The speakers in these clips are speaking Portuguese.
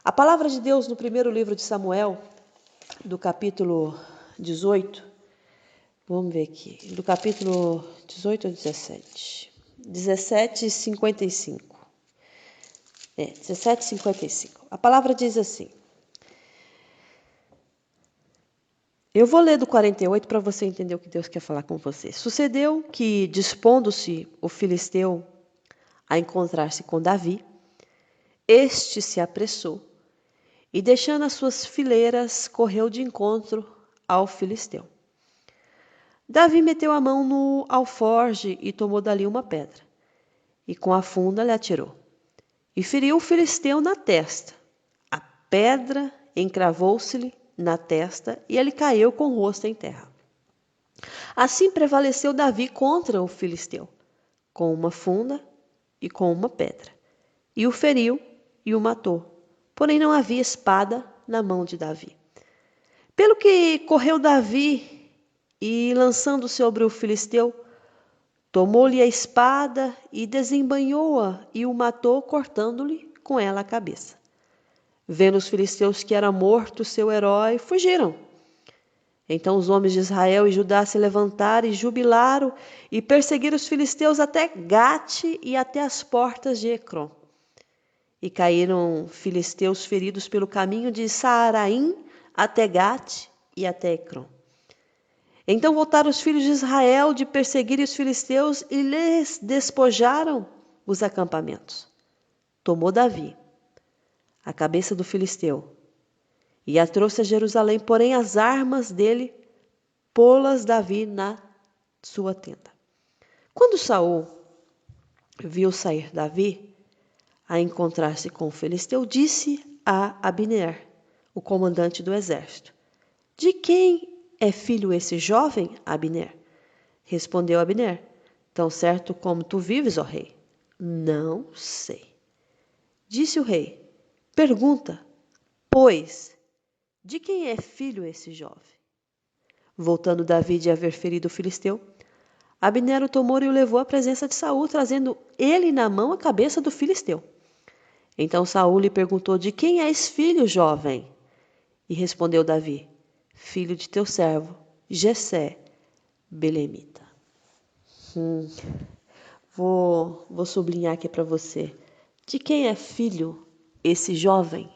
A palavra de Deus no primeiro livro de Samuel, do capítulo 18, vamos ver aqui, do capítulo 18 ou 17? 17:55. 17:55. A palavra diz assim. Eu vou ler do 48 para você entender o que Deus quer falar com você. Sucedeu que, dispondo-se o filisteu a encontrar-se com Davi, este se apressou e, deixando as suas fileiras, correu de encontro ao filisteu. Davi meteu a mão no alforje e tomou dali uma pedra, e com a funda lhe atirou, e feriu o filisteu na testa. A pedra encravou-se-lhe na testa e ele caiu com o rosto em terra. Assim prevaleceu Davi contra o filisteu, com uma funda e com uma pedra, e o feriu e o matou. Porém não havia espada na mão de Davi. Pelo que correu Davi e, lançando sobre o filisteu, tomou-lhe a espada e desembainhou-a e o matou, cortando-lhe com ela a cabeça. Vendo os filisteus que era morto seu herói, fugiram. Então os homens de Israel e Judá se levantaram e jubilaram e perseguiram os filisteus até Gate e até as portas de Ecrom. E caíram filisteus feridos pelo caminho de Saaraim até Gate e até Ecrom. Então voltaram os filhos de Israel de perseguirem os filisteus e lhes despojaram os acampamentos. Tomou Davi a cabeça do filisteu e a trouxe a Jerusalém, porém as armas dele pô-las Davi na sua tenda. Quando Saul viu sair Davi a encontrar-se com o filisteu, disse a Abner, o comandante do exército: de quem é filho esse jovem, Abner? Respondeu Abner: tão certo como tu vives, ó rei, não sei. Disse o rei: pergunta, pois, de quem é filho esse jovem? Voltando Davi de haver ferido o filisteu, Abner o tomou e o levou à presença de Saul, trazendo ele na mão a cabeça do filisteu. Então Saul lhe perguntou: de quem és filho, jovem? E respondeu Davi: filho de teu servo, Jessé, belemita. Vou sublinhar aqui para você. De quem é filho esse jovem?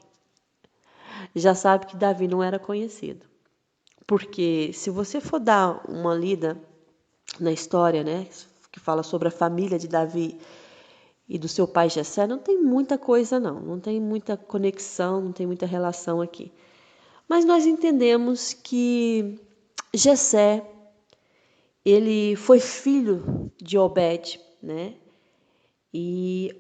Já sabe que Davi não era conhecido. Porque se você for dar uma lida na história, né, que fala sobre a família de Davi e do seu pai Jessé, não tem muita coisa não tem muita conexão, não tem muita relação aqui. Mas nós entendemos que Jessé, ele foi filho de Obed, né? E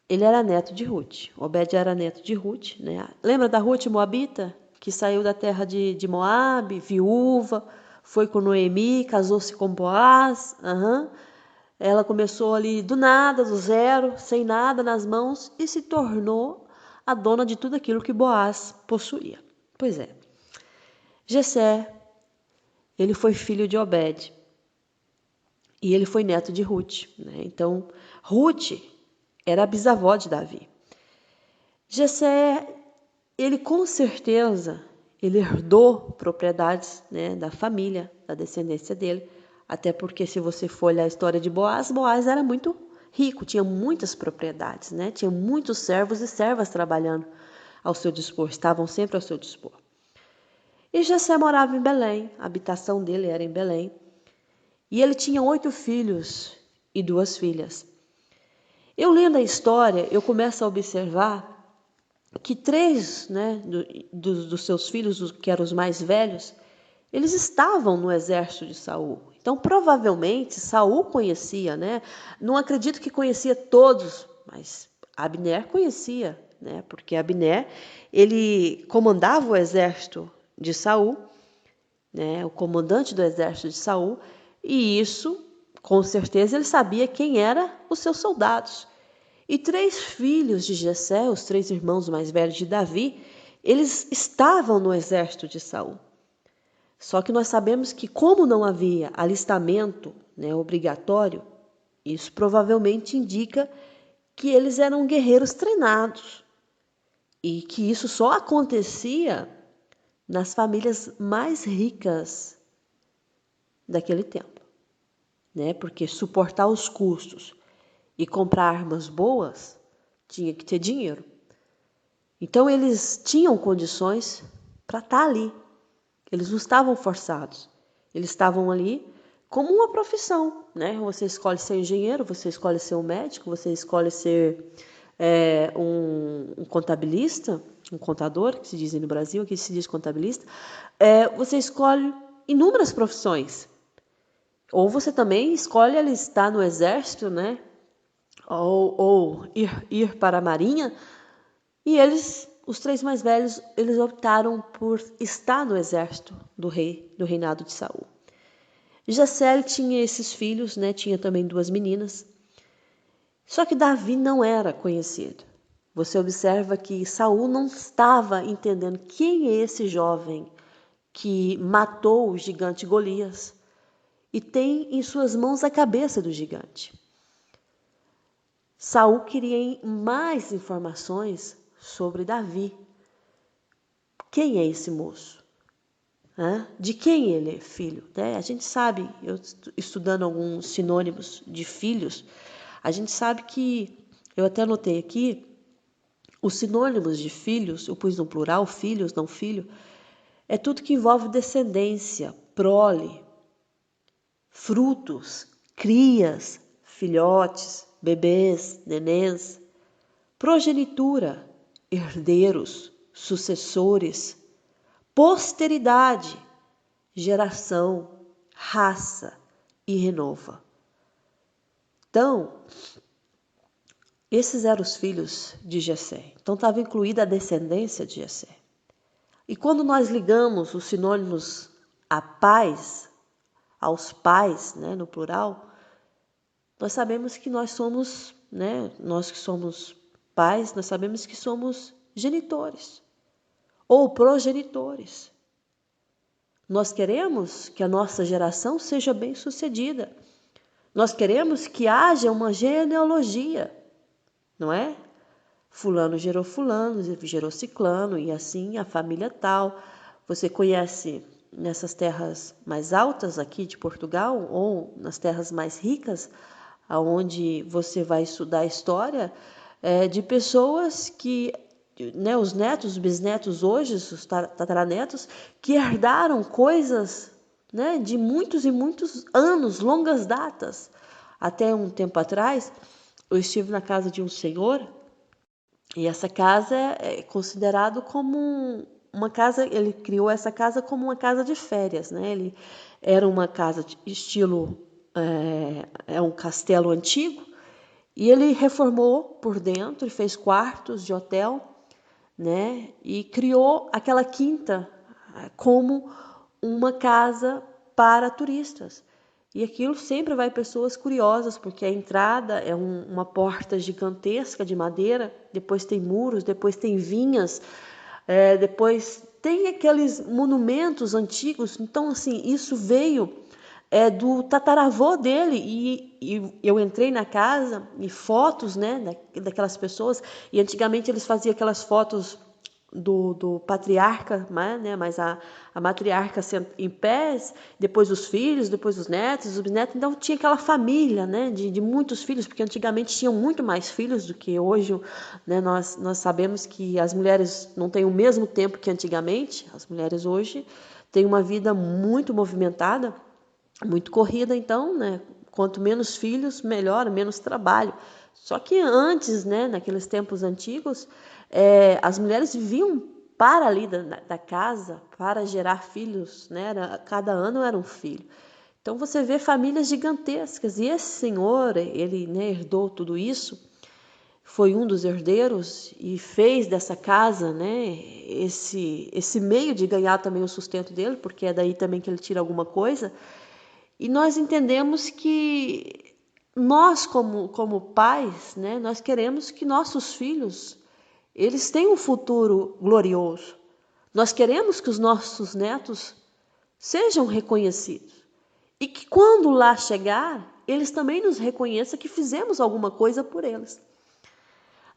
ele era neto de Ruth. Obed era neto de Ruth, né? Lembra da Ruth Moabita, que saiu da terra de Moabe, viúva, foi com Noemi, casou-se com Boaz. Ela começou ali do nada, do zero, sem nada nas mãos, e se tornou a dona de tudo aquilo que Boaz possuía. Pois é. Jessé, ele foi filho de Obed. E ele foi neto de Ruth, né? Então, Ruth era a bisavó de Davi. Jessé, ele com certeza, ele herdou propriedades, né, da família, da descendência dele, até porque se você for olhar a história de Boaz, Boaz era muito rico, tinha muitas propriedades, né? Tinha muitos servos e servas trabalhando ao seu dispor, estavam sempre ao seu dispor. E Jessé morava em Belém, a habitação dele era em Belém, e ele tinha 8 filhos e 2 filhas. Eu lendo a história, eu começo a observar que 3, né, dos seus filhos, que eram os mais velhos, eles estavam no exército de Saul. Então, provavelmente, Saul conhecia, né? Não acredito que conhecia todos, mas Abner conhecia, né? Porque Abner, ele comandava o exército de Saul, né? O comandante do exército de Saul, e isso, com certeza, ele sabia quem eram os seus soldados. E 3 filhos de Jessé, os 3 irmãos mais velhos de Davi, eles estavam no exército de Saul. Só que nós sabemos que, como não havia alistamento, né, obrigatório, isso provavelmente indica que eles eram guerreiros treinados, e que isso só acontecia nas famílias mais ricas daquele tempo, né? Porque suportar os custos e comprar armas boas tinha que ter dinheiro. Então eles tinham condições para estar ali. Eles não estavam forçados. Eles estavam ali como uma profissão, né? Você escolhe ser engenheiro, você escolhe ser um médico, você escolhe ser um contabilista, um contador, que se diz no Brasil, aqui se diz contabilista. Você escolhe inúmeras profissões. Ou você também escolhe estar no exército, né? Ou ir para a marinha. E eles, os três mais velhos, eles optaram por estar no exército do reinado de Saul. Jessé tinha esses filhos, né? Tinha também duas meninas. Só que Davi não era conhecido. Você observa que Saul não estava entendendo quem é esse jovem que matou o gigante Golias e tem em suas mãos a cabeça do gigante. Saul queria mais informações sobre Davi. Quem é esse moço? De quem ele é filho? A gente sabe, eu estudando alguns sinônimos de filhos, a gente sabe que, eu até anotei aqui, os sinônimos de filhos, eu pus no plural, filhos, não filho, é tudo que envolve descendência, prole, frutos, crias, filhotes, bebês, nenês, progenitura, herdeiros, sucessores, posteridade, geração, raça e renova. Então, esses eram os filhos de Jessé. Então estava incluída a descendência de Jessé. E quando nós ligamos os sinônimos a pais, aos pais, né, no plural, nós sabemos que nós somos, né, nós que somos pais, nós sabemos que somos genitores ou progenitores. Nós queremos que a nossa geração seja bem-sucedida. Nós queremos que haja uma genealogia, não é? Fulano, gerou ciclano, e assim a família tal. Você conhece nessas terras mais altas aqui de Portugal, ou nas terras mais ricas, aonde você vai estudar a história de pessoas que, né, os netos, os bisnetos hoje, os tataranetos, que herdaram coisas, né, de muitos e muitos anos, longas datas. Até um tempo atrás, eu estive na casa de um senhor, e essa casa é considerado como uma casa, ele criou essa casa como uma casa de férias, né? Ele era uma casa de estilo, um castelo antigo, e ele reformou por dentro e fez quartos de hotel, né? E criou aquela quinta como uma casa para turistas. E aquilo sempre vai pessoas curiosas, porque a entrada é uma porta gigantesca de madeira, depois tem muros, depois tem vinhas, depois tem aqueles monumentos antigos. Então, assim, isso veio do tataravô dele. E eu entrei na casa e fotos, né, daquelas pessoas, e antigamente eles faziam aquelas fotos do patriarca, né? Mas a matriarca em pés, depois os filhos, depois os netos, os bisnetos. Então tinha aquela família, né? De muitos filhos, porque antigamente tinham muito mais filhos do que hoje, né? Nós sabemos que as mulheres não têm o mesmo tempo que antigamente. As mulheres hoje têm uma vida muito movimentada, muito corrida, então, né? Quanto menos filhos, melhor, menos trabalho. Só que antes, né, naqueles tempos antigos, as mulheres viviam para ali da casa, para gerar filhos, né? Cada ano era um filho. Então você vê famílias gigantescas. E esse senhor, ele, né, herdou tudo isso, foi um dos herdeiros e fez dessa casa, né, esse meio de ganhar também o sustento dele, porque é daí também que ele tira alguma coisa. E nós entendemos que nós, como pais, né, nós queremos que nossos filhos, eles tenham um futuro glorioso. Nós queremos que os nossos netos sejam reconhecidos. E que quando lá chegar, eles também nos reconheçam que fizemos alguma coisa por eles.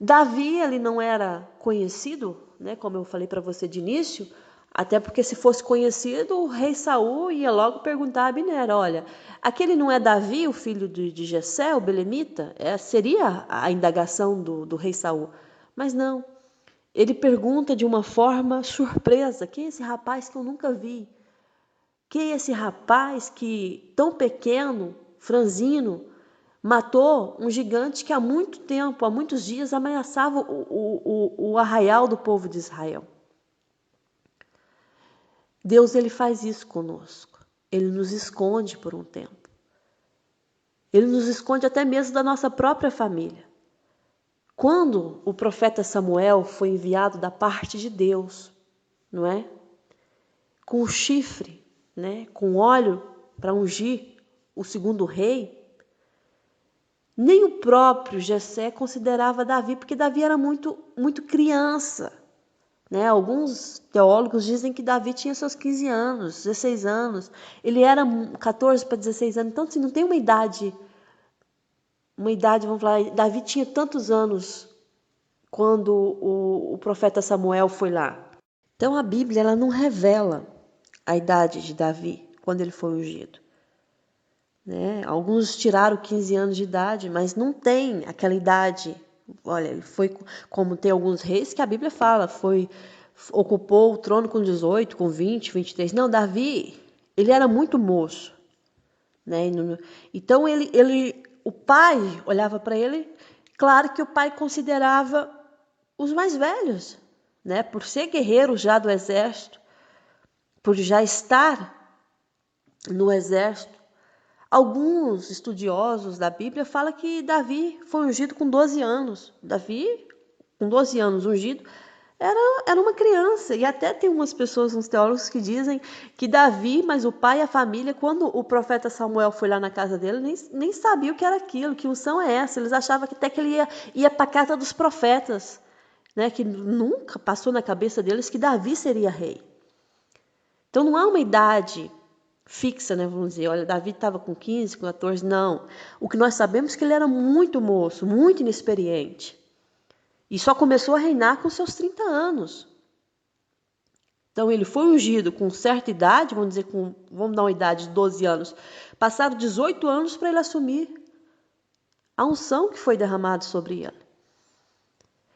Davi, ele não era conhecido, né, como eu falei para você de início, até porque se fosse conhecido, o rei Saul ia logo perguntar a Abner, olha, aquele não é Davi, o filho de Jessé, o belemita? Seria a indagação do rei Saul. Mas não, ele pergunta de uma forma surpresa, quem é esse rapaz que eu nunca vi? Quem é esse rapaz que, tão pequeno, franzino, matou um gigante que há muito tempo, há muitos dias, ameaçava o arraial do povo de Israel? Deus, ele faz isso conosco. Ele nos esconde por um tempo. Ele nos esconde até mesmo da nossa própria família. Quando o profeta Samuel foi enviado da parte de Deus, não é? Com o chifre, né? Com óleo para ungir o segundo rei, nem o próprio Jessé considerava Davi, porque Davi era muito criança. Né? Alguns teólogos dizem que Davi tinha seus 15 anos, 16 anos. Ele era 14 para 16 anos. Então, assim, não tem uma idade, vamos falar, Davi tinha tantos anos quando o profeta Samuel foi lá. Então, a Bíblia ela não revela a idade de Davi quando ele foi ungido. Né? Alguns tiraram 15 anos de idade, mas não tem aquela idade. Olha, ele foi como tem alguns reis que a Bíblia fala, ocupou o trono com 18, com 20, 23. Não, Davi, ele era muito moço, né? Então o pai olhava para ele, claro que o pai considerava os mais velhos, né? Por ser guerreiro já do exército, por já estar no exército. Alguns estudiosos da Bíblia falam que Davi foi ungido com 12 anos. Davi, com 12 anos ungido, era uma criança. E até tem umas pessoas, uns teólogos, que dizem que Davi, mas o pai e a família, quando o profeta Samuel foi lá na casa dele, nem sabia o que era aquilo, que unção é essa. Eles achavam que até que ele ia para a casa dos profetas, né? Que nunca passou na cabeça deles que Davi seria rei. Então não há uma idade fixa, né? Vamos dizer, olha, Davi estava com 15, com 14, não. O que nós sabemos é que ele era muito moço, muito inexperiente. E só começou a reinar com seus 30 anos. Então ele foi ungido com certa idade, vamos dizer, vamos dar uma idade de 12 anos. Passaram 18 anos para ele assumir a unção que foi derramada sobre ele.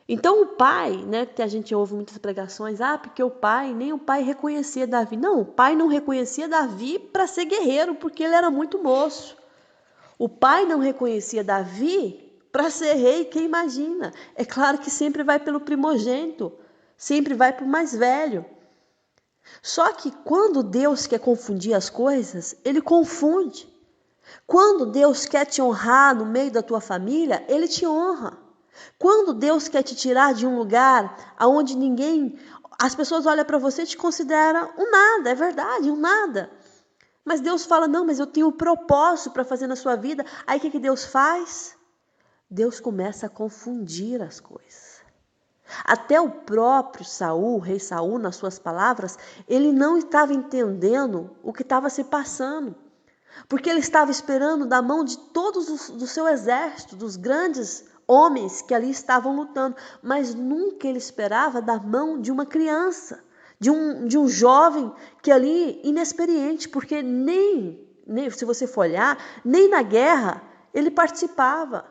Então o pai, né, que a gente ouve muitas pregações, porque nem o pai reconhecia Davi. Não, o pai não reconhecia Davi para ser guerreiro, porque ele era muito moço. O pai não reconhecia Davi para ser rei, quem imagina? É claro que sempre vai pelo primogênito, sempre vai para o mais velho. Só que quando Deus quer confundir as coisas, ele confunde. Quando Deus quer te honrar no meio da tua família, ele te honra. Quando Deus quer te tirar de um lugar onde as pessoas olham para você e te consideram um nada, é verdade, um nada. Mas Deus fala, não, mas eu tenho um propósito para fazer na sua vida. Aí o que Deus faz? Deus começa a confundir as coisas. Até o próprio Saul, o rei Saul, nas suas palavras, ele não estava entendendo o que estava se passando. Porque ele estava esperando da mão de todos do seu exército, dos grandes homens que ali estavam lutando, mas nunca ele esperava da mão de uma criança, de um jovem que ali inexperiente, porque nem se você for olhar, nem na guerra ele participava.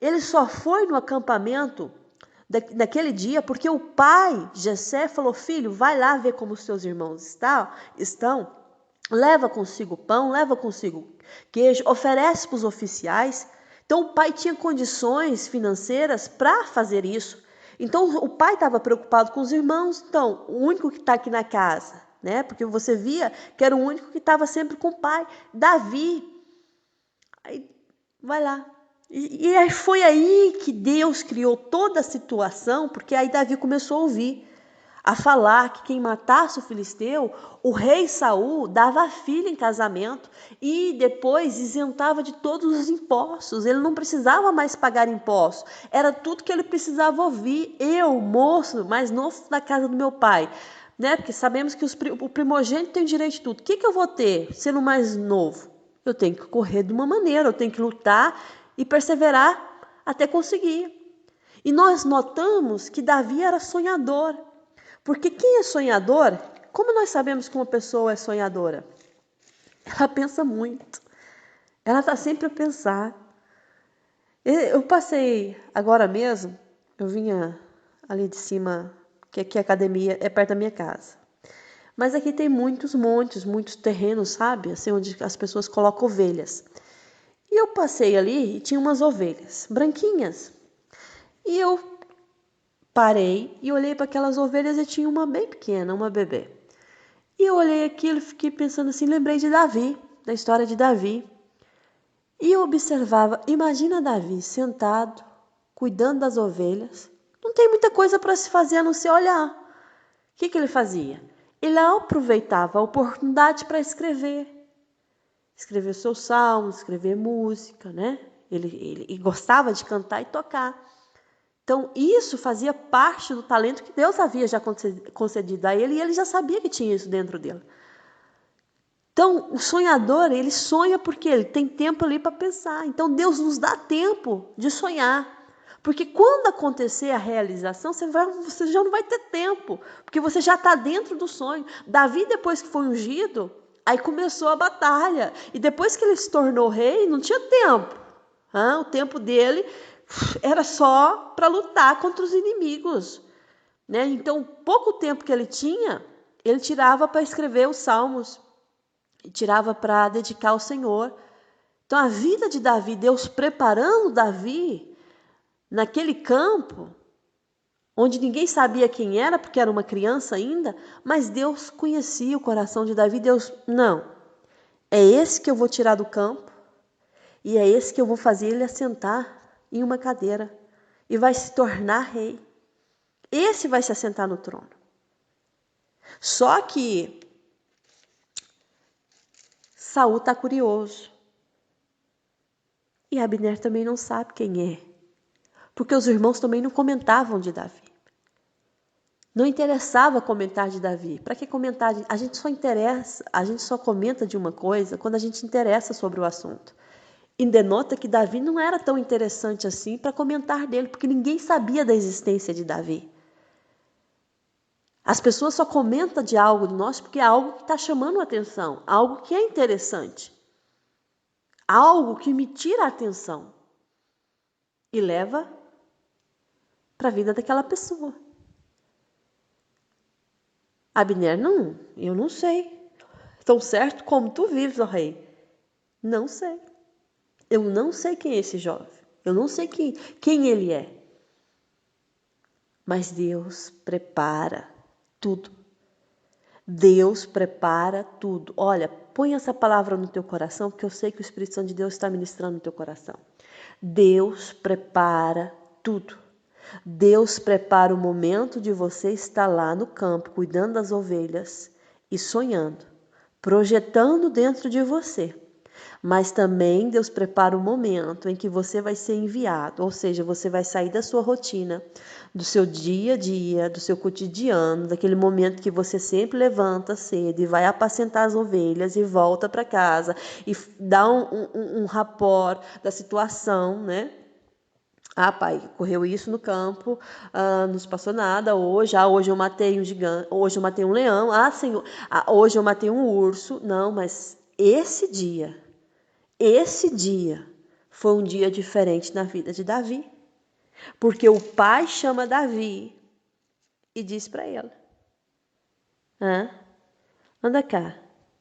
Ele só foi no acampamento daquele dia porque o pai, Jessé, falou, filho, vai lá ver como os seus irmãos estão, leva consigo pão, leva consigo queijo, oferece para os oficiais. Então o pai tinha condições financeiras para fazer isso. Então o pai estava preocupado com os irmãos. Então o único que está aqui na casa, né? Porque você via que era o único que estava sempre com o pai, Davi. Aí vai lá. E aí foi aí que Deus criou toda a situação, porque aí Davi começou a ouvir, a falar que quem matasse o filisteu, o rei Saul dava a filha em casamento e depois isentava de todos os impostos. Ele não precisava mais pagar impostos. Era tudo que ele precisava ouvir. Eu, moço, mais novo da casa do meu pai, né? Porque sabemos que o primogênito tem direito de tudo. O que eu vou ter sendo mais novo? Eu tenho que correr de uma maneira, eu tenho que lutar e perseverar até conseguir. E nós notamos que Davi era sonhador. Porque quem é sonhador, como nós sabemos que uma pessoa é sonhadora? Ela pensa muito. Ela está sempre a pensar. Eu passei agora mesmo, eu vinha ali de cima, que aqui a academia é perto da minha casa. Mas aqui tem muitos montes, muitos terrenos, sabe? Assim, onde as pessoas colocam ovelhas. E eu passei ali e tinha umas ovelhas branquinhas. E eu parei e olhei para aquelas ovelhas e tinha uma bem pequena, uma bebê. E eu olhei aquilo e fiquei pensando assim, lembrei de Davi, da história de Davi. E eu observava, imagina Davi sentado, cuidando das ovelhas. Não tem muita coisa para se fazer a não ser olhar. O que ele fazia? Ele aproveitava a oportunidade para escrever. Escrever seus salmos, escrever música, né? Ele gostava de cantar e tocar. Então, isso fazia parte do talento que Deus havia já concedido a ele, e ele já sabia que tinha isso dentro dele. Então, o sonhador, ele sonha porque ele tem tempo ali para pensar. Então, Deus nos dá tempo de sonhar. Porque quando acontecer a realização, você já não vai ter tempo, porque você já está dentro do sonho. Davi, depois que foi ungido, aí começou a batalha. E depois que ele se tornou rei, não tinha tempo. O tempo dele era só para lutar contra os inimigos. Né? Então, pouco tempo que ele tinha, ele tirava para escrever os salmos. E tirava para dedicar ao Senhor. Então, a vida de Davi, Deus preparando Davi naquele campo, onde ninguém sabia quem era, porque era uma criança ainda, mas Deus conhecia o coração de Davi. Deus, não, é esse que eu vou tirar do campo, e é esse que eu vou fazer ele assentar em uma cadeira, e vai se tornar rei. Esse vai se assentar no trono. Só que Saul está curioso. E Abner também não sabe quem é. Porque os irmãos também não comentavam de Davi. Não interessava comentar de Davi. Para que comentar? A gente só comenta de uma coisa quando a gente interessa sobre o assunto. E denota que Davi não era tão interessante assim para comentar dele, porque ninguém sabia da existência de Davi. As pessoas só comentam de algo de nós porque é algo que está chamando a atenção, algo que é interessante, algo que me tira a atenção e leva para a vida daquela pessoa. Abner, não, eu não sei. Tão certo como tu vives, ó rei. Não sei. Eu não sei quem é esse jovem. Eu não sei quem ele é. Mas Deus prepara tudo. Deus prepara tudo. Olha, põe essa palavra no teu coração, porque eu sei que o Espírito Santo de Deus está ministrando no teu coração. Deus prepara tudo. Deus prepara o momento de você estar lá no campo, cuidando das ovelhas e sonhando, projetando dentro de você. Mas também Deus prepara o momento em que você vai ser enviado, ou seja, você vai sair da sua rotina, do seu dia a dia, do seu cotidiano, daquele momento que você sempre levanta cedo e vai apacentar as ovelhas e volta para casa e dá um rapport da situação, né? Ah, pai, correu isso no campo, não se passou nada hoje. Hoje eu matei um gigante, hoje eu matei um leão. Senhor, hoje eu matei um urso. Não, mas esse dia foi um dia diferente na vida de Davi. Porque o pai chama Davi e diz para ele: anda cá,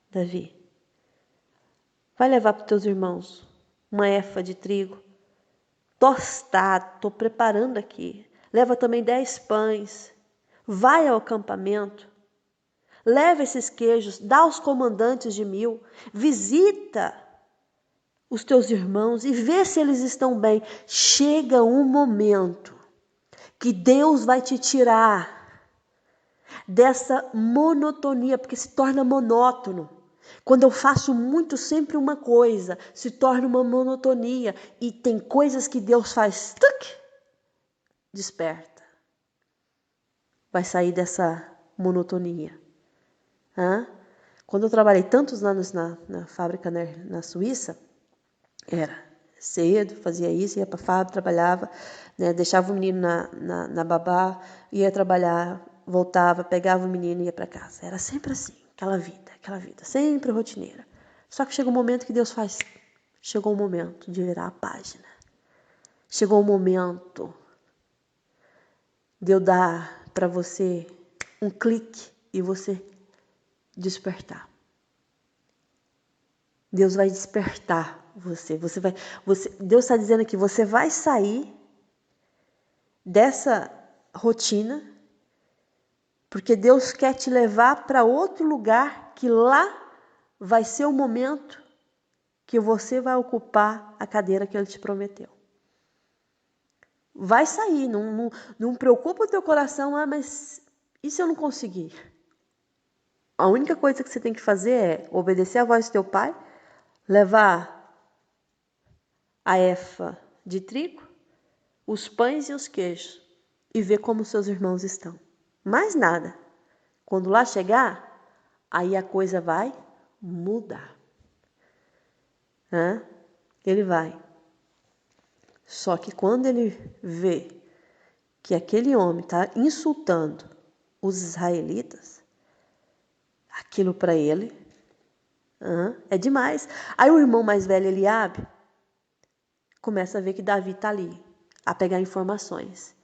Davi. Vai levar para os teus irmãos uma efa de trigo tostado, estou preparando aqui. Leva também 10 pães. Vai ao acampamento. Leva esses queijos, dá aos comandantes de 1000. Visita os teus irmãos e vê se eles estão bem. Chega um momento que Deus vai te tirar dessa monotonia, porque se torna monótono. Quando eu faço muito sempre uma coisa, se torna uma monotonia. E tem coisas que Deus faz, desperta. Vai sair dessa monotonia. Quando eu trabalhei tantos anos na fábrica na Suíça, cedo, fazia isso, ia para a fábrica, trabalhava, né, deixava o menino na babá, ia trabalhar, voltava, pegava o menino e ia para casa. Era sempre assim, aquela vida, sempre rotineira. Só que chega um momento que Deus faz, chegou o momento de virar a página. Chegou o momento de eu dar para você um clique e você despertar. Deus vai despertar você. Deus está dizendo que você vai sair dessa rotina, porque Deus quer te levar para outro lugar, que lá vai ser o momento que você vai ocupar a cadeira que Ele te prometeu. Vai sair, não preocupa o teu coração, mas e se eu não conseguir? A única coisa que você tem que fazer é obedecer à voz do teu pai, levar a efa de trigo, os pães e os queijos e ver como seus irmãos estão. Mais nada. Quando lá chegar, aí a coisa vai mudar. Ele vai. Só que quando ele vê que aquele homem está insultando os israelitas, aquilo para ele é demais. Aí o irmão mais velho, Eliabe, começa a ver que Davi está ali, a pegar informações.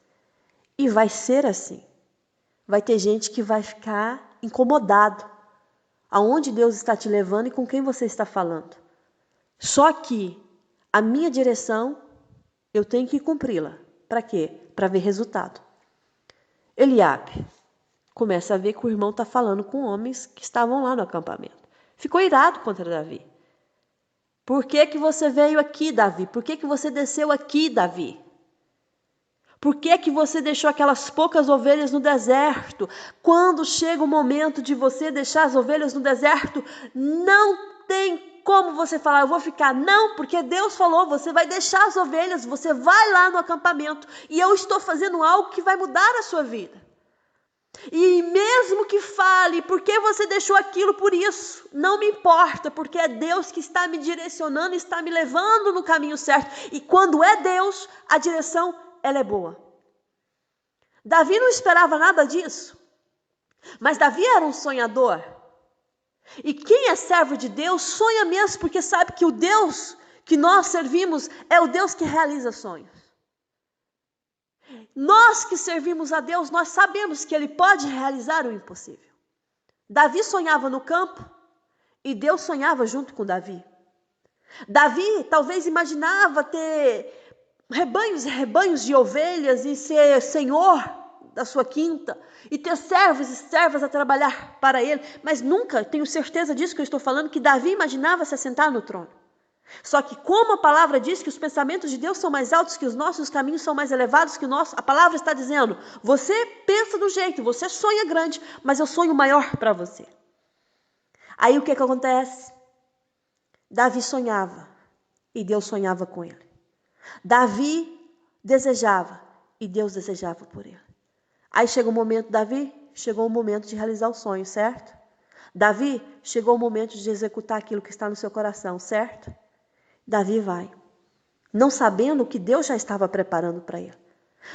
E vai ser assim. Vai ter gente que vai ficar incomodado. Aonde Deus está te levando e com quem você está falando. Só que a minha direção, eu tenho que cumpri-la. Para quê? Para ver resultado. Eliabe começa a ver que o irmão está falando com homens que estavam lá no acampamento. Ficou irado contra Davi. Por que que você veio aqui, Davi? Por que que você desceu aqui, Davi? Por que que você deixou aquelas poucas ovelhas no deserto? Quando chega o momento de você deixar as ovelhas no deserto, não tem como você falar, eu vou ficar. Não, porque Deus falou, você vai deixar as ovelhas, você vai lá no acampamento e eu estou fazendo algo que vai mudar a sua vida. E mesmo que fale, por que você deixou aquilo por isso? Não me importa, porque é Deus que está me direcionando, está me levando no caminho certo. E quando é Deus, a direção, ela é boa. Davi não esperava nada disso. Mas Davi era um sonhador. E quem é servo de Deus sonha mesmo, porque sabe que o Deus que nós servimos é o Deus que realiza sonhos. Nós que servimos a Deus, nós sabemos que Ele pode realizar o impossível. Davi sonhava no campo e Deus sonhava junto com Davi. Davi talvez imaginava ter rebanhos e rebanhos de ovelhas e ser senhor da sua quinta e ter servos e servas a trabalhar para ele, mas nunca, tenho certeza disso que eu estou falando, que Davi imaginava se assentar no trono. Só que como a palavra diz que os pensamentos de Deus são mais altos que os nossos, os caminhos são mais elevados que o nosso, a palavra está dizendo, você pensa do jeito, você sonha grande, mas eu sonho maior para você. Aí o que acontece? Davi sonhava e Deus sonhava com ele. Davi desejava e Deus desejava por ele. Aí chegou o momento, Davi, chegou o momento de realizar o sonho, certo? Davi, chegou o momento de executar aquilo que está no seu coração, certo? Davi vai, não sabendo o que Deus já estava preparando para ele.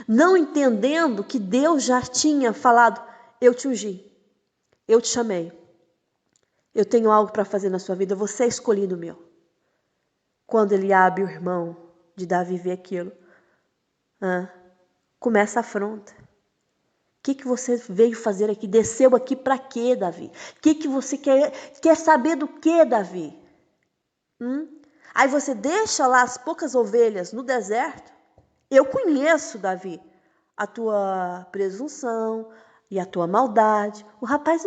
Não entendendo que Deus já tinha falado, eu te ungi, eu te chamei. Eu tenho algo para fazer na sua vida, você é escolhido meu. Quando Eliabe, o irmão de Davi, vê aquilo, começa a afronta. O que você veio fazer aqui? Desceu aqui para quê, Davi? O que você quer saber do que, Davi? Aí você deixa lá as poucas ovelhas no deserto. Eu conheço, Davi, a tua presunção e a tua maldade. O rapaz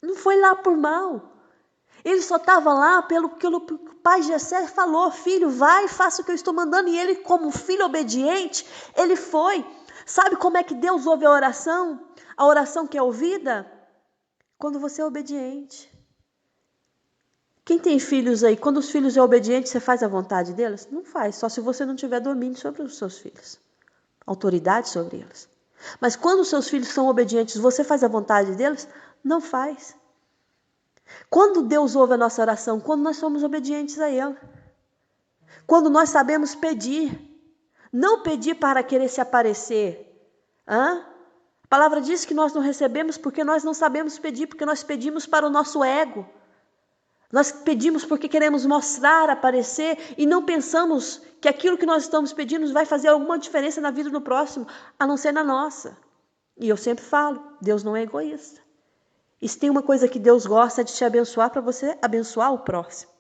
não foi lá por mal. Ele só estava lá pelo que o pai Jessé falou, filho, vai e faça o que eu estou mandando. E ele, como filho obediente, ele foi. Sabe como é que Deus ouve a oração? A oração que é ouvida? Quando você é obediente. Quem tem filhos aí, quando os filhos são obedientes, você faz a vontade deles? Não faz, só se você não tiver domínio sobre os seus filhos. Autoridade sobre eles. Mas quando os seus filhos são obedientes, você faz a vontade deles? Não faz. Quando Deus ouve a nossa oração? Quando nós somos obedientes a Ele. Quando nós sabemos pedir, não pedir para querer se aparecer. A palavra diz que nós não recebemos porque nós não sabemos pedir, porque nós pedimos para o nosso ego. Nós pedimos porque queremos mostrar, aparecer e não pensamos que aquilo que nós estamos pedindo vai fazer alguma diferença na vida do próximo, a não ser na nossa. E eu sempre falo, Deus não é egoísta. E se tem uma coisa que Deus gosta é de te abençoar para você abençoar o próximo.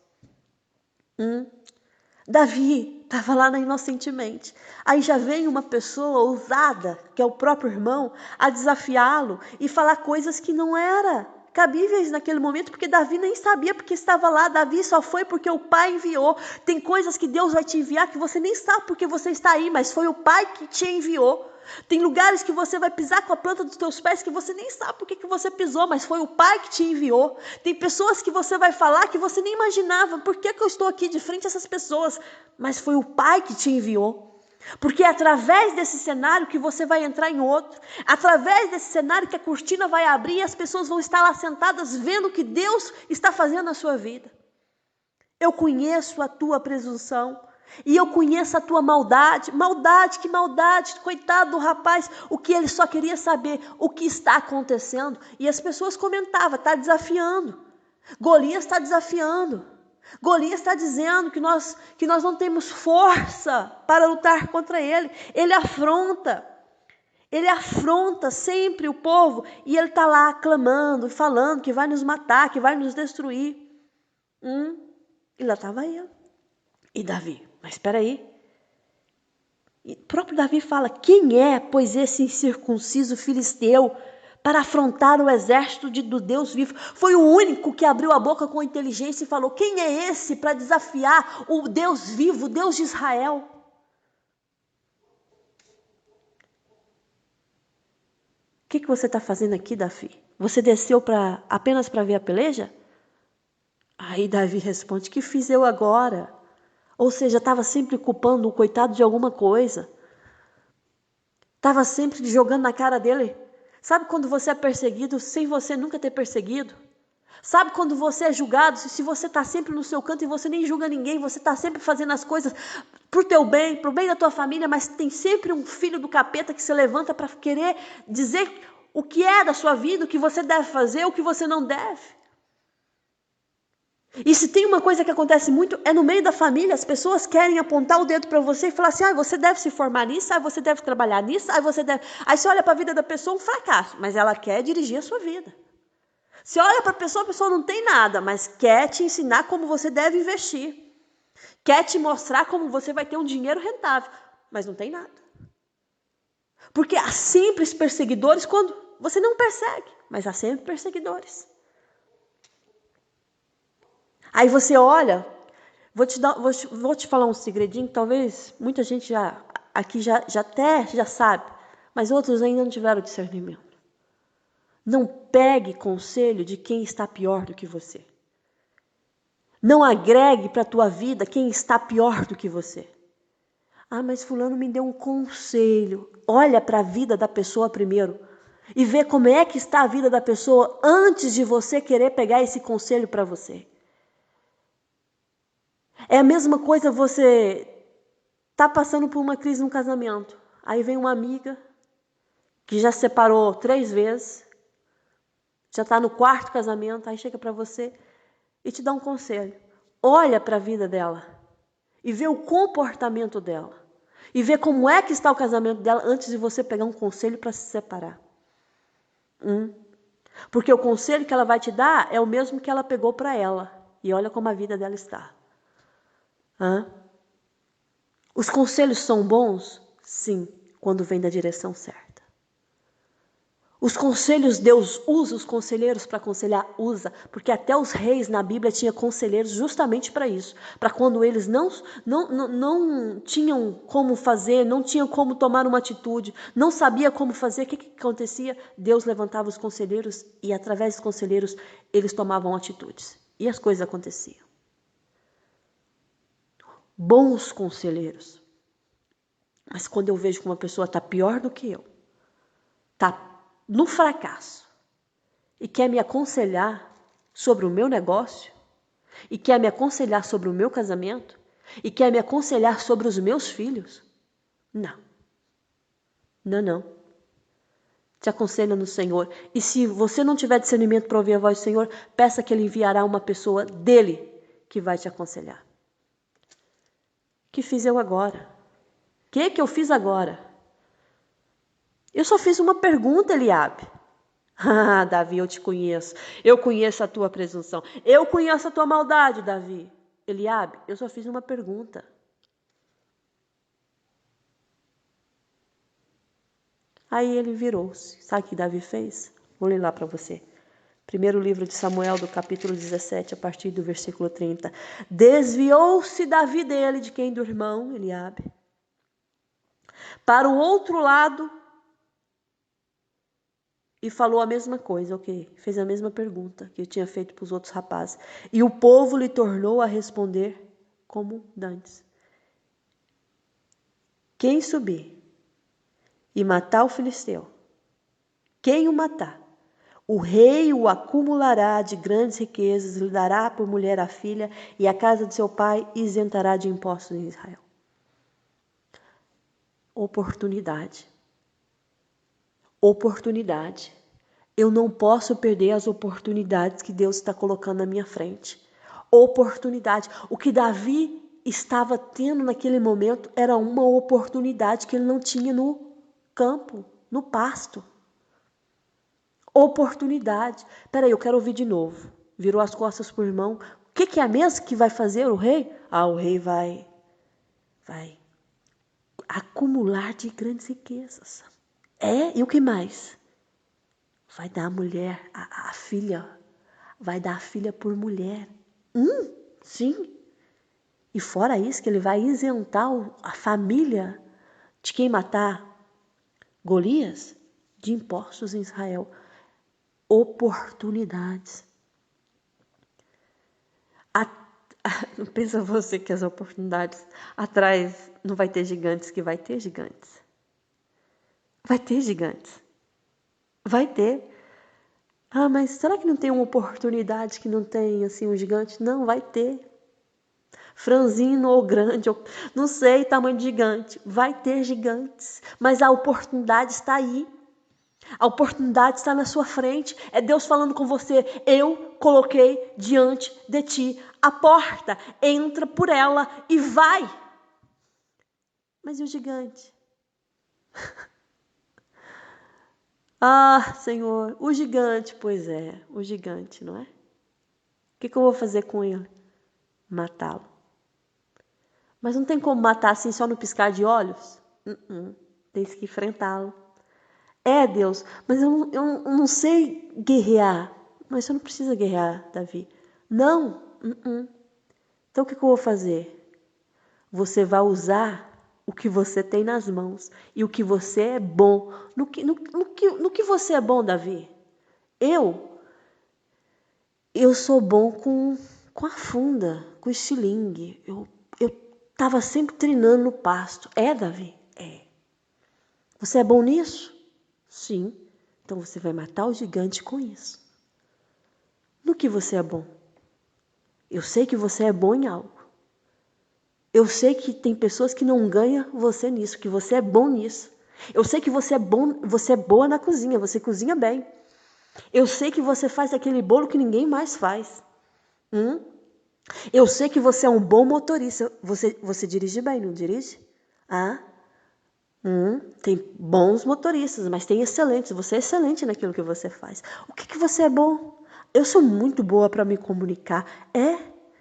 Davi estava lá inocentemente. Aí já vem uma pessoa ousada, que é o próprio irmão, a desafiá-lo e falar coisas que não eram cabíveis naquele momento, porque Davi nem sabia porque estava lá. Davi só foi porque o pai enviou. Tem coisas que Deus vai te enviar que você nem sabe porque você está aí, mas foi o pai que te enviou. Tem lugares que você vai pisar com a planta dos teus pés que você nem sabe por que você pisou, mas foi o pai que te enviou. Tem pessoas que você vai falar que você nem imaginava. Por que eu estou aqui de frente a essas pessoas? Mas foi o pai que te enviou. Porque é através desse cenário que você vai entrar em outro. Através desse cenário que a cortina vai abrir e as pessoas vão estar lá sentadas vendo o que Deus está fazendo na sua vida. Eu conheço a tua presunção. E eu conheço a tua maldade. Maldade, que maldade. Coitado do rapaz. O que ele só queria saber, o que está acontecendo. E as pessoas comentavam, está desafiando. Golias está desafiando. Golias está dizendo que nós não temos força para lutar contra ele. Ele afronta sempre o povo. E ele está lá clamando, falando que vai nos matar, que vai nos destruir. E lá estava ele. E Davi, mas espera aí. E o próprio Davi fala, quem é, pois, esse incircunciso filisteu para afrontar o exército do Deus vivo? Foi o único que abriu a boca com inteligência e falou, quem é esse para desafiar o Deus vivo, o Deus de Israel? O que você está fazendo aqui, Davi? Você desceu apenas para ver a peleja? Aí Davi responde, que fiz eu agora? Ou seja, estava sempre culpando o coitado de alguma coisa. Estava sempre jogando na cara dele. Sabe quando você é perseguido sem você nunca ter perseguido? Sabe quando você é julgado, se você está sempre no seu canto e você nem julga ninguém, você está sempre fazendo as coisas para o teu bem, para o bem da tua família, mas tem sempre um filho do capeta que se levanta para querer dizer o que é da sua vida, o que você deve fazer, o que você não deve. E se tem uma coisa que acontece muito, é no meio da família, as pessoas querem apontar o dedo para você e falar assim, você deve se formar nisso, você deve trabalhar nisso, Aí você olha para a vida da pessoa, um fracasso, mas ela quer dirigir a sua vida. Você olha para a pessoa não tem nada, mas quer te ensinar como você deve investir. Quer te mostrar como você vai ter um dinheiro rentável, mas não tem nada. Porque há sempre perseguidores quando você não persegue, mas há sempre perseguidores. Aí você olha, vou te falar um segredinho, talvez muita gente aqui já sabe, mas outros ainda não tiveram discernimento. Não pegue conselho de quem está pior do que você. Não agregue para a tua vida quem está pior do que você. Mas fulano me deu um conselho. Olha para a vida da pessoa primeiro e vê como é que está a vida da pessoa antes de você querer pegar esse conselho para você. É a mesma coisa você tá passando por uma crise no casamento. Aí vem uma amiga que já se separou 3 vezes, já está no 4º casamento, aí chega para você e te dá um conselho. Olha para a vida dela e vê o comportamento dela. E vê como é que está o casamento dela antes de você pegar um conselho para se separar. Porque o conselho que ela vai te dar é o mesmo que ela pegou para ela. E olha como a vida dela está. Os conselhos são bons? Sim, quando vem da direção certa. Os conselhos, Deus usa os conselheiros para aconselhar, usa, porque até os reis na Bíblia tinham conselheiros justamente para isso, para quando eles não tinham como fazer, não tinham como tomar uma atitude, não sabia como fazer, o que acontecia? Deus levantava os conselheiros e através dos conselheiros eles tomavam atitudes e as coisas aconteciam. Bons conselheiros. Mas quando eu vejo que uma pessoa está pior do que eu, está no fracasso e quer me aconselhar sobre o meu negócio e quer me aconselhar sobre o meu casamento, e quer me aconselhar sobre os meus filhos? Não. Não. Te aconselha no Senhor. E se você não tiver discernimento para ouvir a voz do Senhor, peça que Ele enviará uma pessoa dele que vai te aconselhar. O que fiz eu agora? O que eu fiz agora? Eu só fiz uma pergunta, Eliabe. Ah, Davi, eu te conheço. Eu conheço a tua presunção. Eu conheço a tua maldade, Davi. Eliabe, eu só fiz uma pergunta. Aí ele virou-se. Sabe o que Davi fez? Vou ler lá para você. Primeiro livro de Samuel, do capítulo 17, a partir do versículo 30. Desviou-se Davi dele, de quem? Do irmão Eliabe, para o outro lado e falou a mesma coisa, ok? Fez a mesma pergunta que eu tinha feito para os outros rapazes. E o povo lhe tornou a responder como dantes. Quem subir e matar o filisteu, quem o matar, o rei o acumulará de grandes riquezas, lhe dará por mulher a filha, e a casa de seu pai isentará de impostos em Israel. Oportunidade. Oportunidade. Eu não posso perder as oportunidades que Deus está colocando na minha frente. Oportunidade. O que Davi estava tendo naquele momento era uma oportunidade que ele não tinha no campo, no pasto. Oportunidade. Peraí, eu quero ouvir de novo. Virou as costas para o irmão. O que é mesmo que vai fazer o rei? O rei vai acumular de grandes riquezas. E o que mais? Vai dar a mulher, a filha, vai dar a filha por mulher. Sim. E fora isso, que ele vai isentar a família de quem matar Golias de impostos em Israel. Oportunidades. Não pensa você que as oportunidades atrás não vai ter gigantes, que vai ter gigantes. Vai ter gigantes. Vai ter. Mas será que não tem uma oportunidade que não tem assim um gigante? Não, vai ter. Franzino ou grande, ou, não sei, tamanho de gigante. Vai ter gigantes, mas a oportunidade está aí. A oportunidade está na sua frente. É Deus falando com você. Eu coloquei diante de ti a porta. Entra por ela e vai. Mas e o gigante? Senhor, o gigante, pois é, o gigante, não é? O que eu vou fazer com ele? Matá-lo. Mas não tem como matar assim só no piscar de olhos? Tem que enfrentá-lo. Deus, mas eu não sei guerrear. Mas você não precisa guerrear, Davi. Não. Então o que eu vou fazer? Você vai usar o que você tem nas mãos e o que você é bom. No que você é bom, Davi? Eu sou bom com a funda, com o estilingue. Eu estava sempre treinando no pasto. Davi? Você é bom nisso? Sim. Então você vai matar o gigante com isso. No que você é bom? Eu sei que você é bom em algo. Eu sei que tem pessoas que não ganham você nisso, que você é bom nisso. Eu sei que você é boa na cozinha, você cozinha bem. Eu sei que você faz aquele bolo que ninguém mais faz. Eu sei que você é um bom motorista. Você dirige bem, não dirige? Tem bons motoristas, mas tem excelentes. Você é excelente naquilo que você faz. O que você é bom? Eu sou muito boa para me comunicar.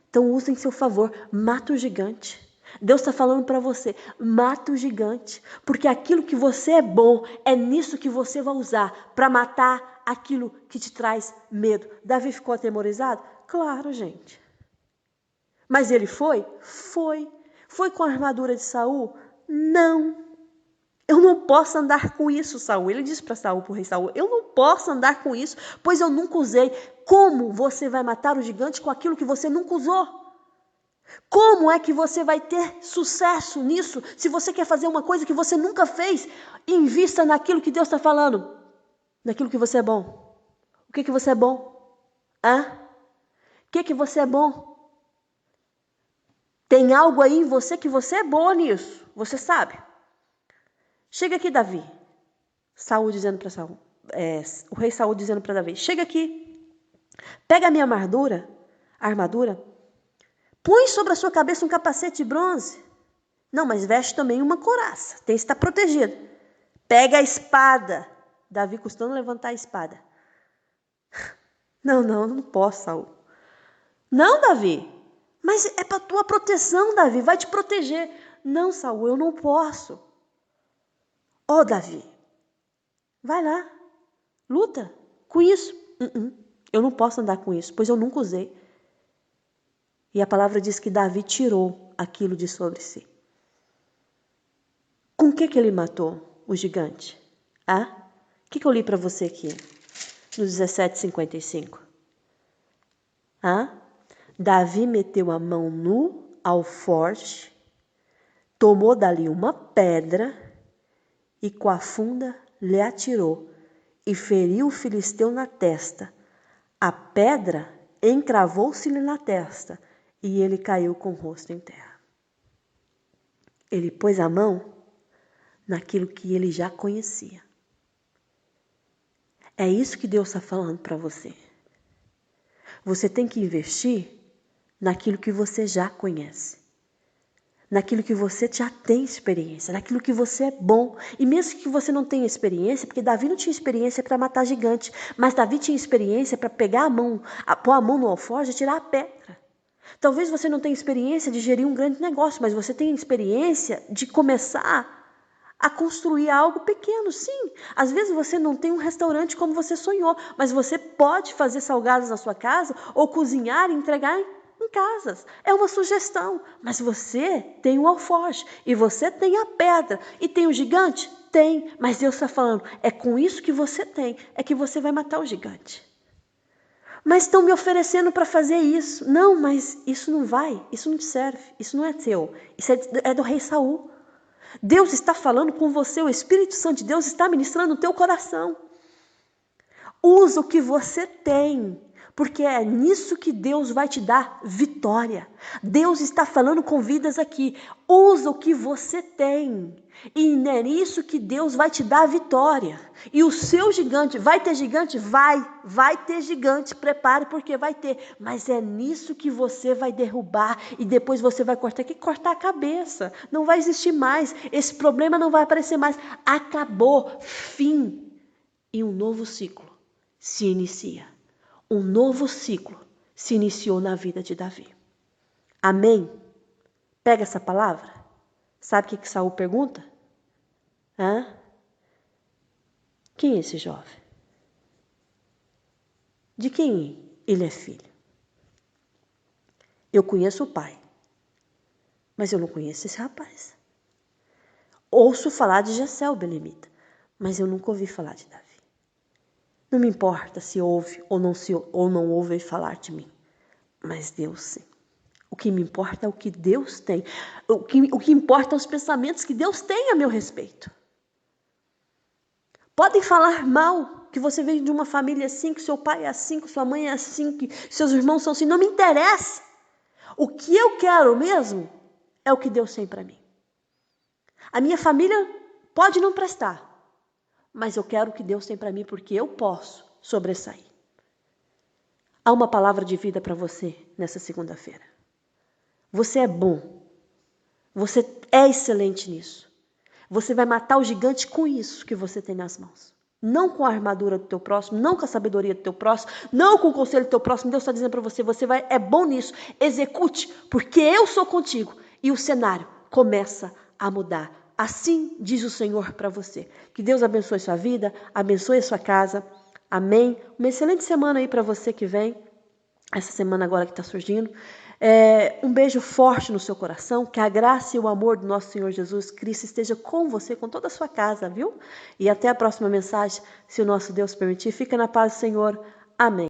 Então use em seu favor. Mata o gigante. Deus está falando para você. Mata o gigante. Porque aquilo que você é bom, é nisso que você vai usar para matar aquilo que te traz medo. Davi ficou atemorizado? Claro, gente. Mas ele foi? Foi. Foi com a armadura de Saul? Não. Eu não posso andar com isso, Saul. Ele disse para Saul, para o rei Saul, eu não posso andar com isso, pois eu nunca usei. Como você vai matar o gigante com aquilo que você nunca usou? Como é que você vai ter sucesso nisso se você quer fazer uma coisa que você nunca fez? Invista naquilo que Deus está falando, naquilo que você é bom. O que você é bom? O que você é bom? Tem algo aí em você que você é boa nisso. Você sabe. Chega aqui, Davi. Saul dizendo para Saul. O rei Saul dizendo para Davi. Chega aqui. Pega a minha armadura. Põe sobre a sua cabeça um capacete de bronze. Não, mas veste também uma couraça. Tem que estar protegido. Pega a espada. Davi custando levantar a espada. Não posso, Saul. Não, Davi. Mas é para tua proteção, Davi. Vai te proteger. Não, Saul, eu não posso. Ó, Davi. Vai lá. Luta com isso. Eu não posso andar com isso, pois eu nunca usei. E a palavra diz que Davi tirou aquilo de sobre si. Com o que ele matou o gigante? O que eu li para você aqui? No 17:55. Davi meteu a mão no alforje, tomou dali uma pedra e com a funda lhe atirou e feriu o filisteu na testa. A pedra encravou-se-lhe na testa e ele caiu com o rosto em terra. Ele pôs a mão naquilo que ele já conhecia. É isso que Deus está falando para você. Você tem que investir naquilo que você já conhece. Naquilo que você já tem experiência, naquilo que você é bom. E mesmo que você não tenha experiência, porque Davi não tinha experiência para matar gigante, mas Davi tinha experiência para pegar a mão, pôr a mão no alforje e tirar a pedra. Talvez você não tenha experiência de gerir um grande negócio, mas você tem experiência de começar a construir algo pequeno, sim. Às vezes você não tem um restaurante como você sonhou, mas você pode fazer salgados na sua casa ou cozinhar e entregar em casas. É uma sugestão, mas você tem o alforje e você tem a pedra e tem o gigante? Tem, mas Deus está falando, é com isso que você tem, é que você vai matar o gigante. Mas estão me oferecendo para fazer isso. Não, mas isso não vai, isso não te serve, isso não é teu, isso é do rei Saul. Deus está falando com você, o Espírito Santo de Deus está ministrando no teu coração. Usa o que você tem, porque é nisso que Deus vai te dar vitória. Deus está falando com vidas aqui. Usa o que você tem. E é nisso que Deus vai te dar vitória. E o seu gigante, vai ter gigante? Vai ter gigante, prepare porque vai ter. Mas é nisso que você vai derrubar e depois você vai cortar. Tem que cortar a cabeça. Não vai existir mais. Esse problema não vai aparecer mais. Acabou. Fim. E um novo ciclo se inicia. Um novo ciclo se iniciou na vida de Davi. Amém? Pega essa palavra. Sabe o que Saul pergunta? Quem é esse jovem? De quem ele é filho? Eu conheço o pai, mas eu não conheço esse rapaz. Ouço falar de Jessé, o belemita, mas eu nunca ouvi falar de Davi. Não me importa se ouve ou não ouve falar de mim, mas Deus sim. O que me importa é o que Deus tem. O que importa são os pensamentos que Deus tem a meu respeito. Podem falar mal, que você veio de uma família assim, que seu pai é assim, que sua mãe é assim, que seus irmãos são assim. Não me interessa. O que eu quero mesmo é o que Deus tem para mim. A minha família pode não prestar, mas eu quero o que Deus tem para mim, porque eu posso sobressair. Há uma palavra de vida para você nessa segunda-feira. Você é bom. Você é excelente nisso. Você vai matar o gigante com isso que você tem nas mãos. Não com a armadura do teu próximo, não com a sabedoria do teu próximo, não com o conselho do teu próximo. Deus está dizendo para você, é bom nisso. Execute, porque eu sou contigo. E o cenário começa a mudar. Assim diz o Senhor para você. Que Deus abençoe sua vida, abençoe a sua casa. Amém. Uma excelente semana aí para você que vem. Essa semana agora que está surgindo. Um beijo forte no seu coração. Que a graça e o amor do nosso Senhor Jesus Cristo esteja com você, com toda a sua casa, viu? E até a próxima mensagem, se o nosso Deus permitir. Fica na paz do Senhor. Amém.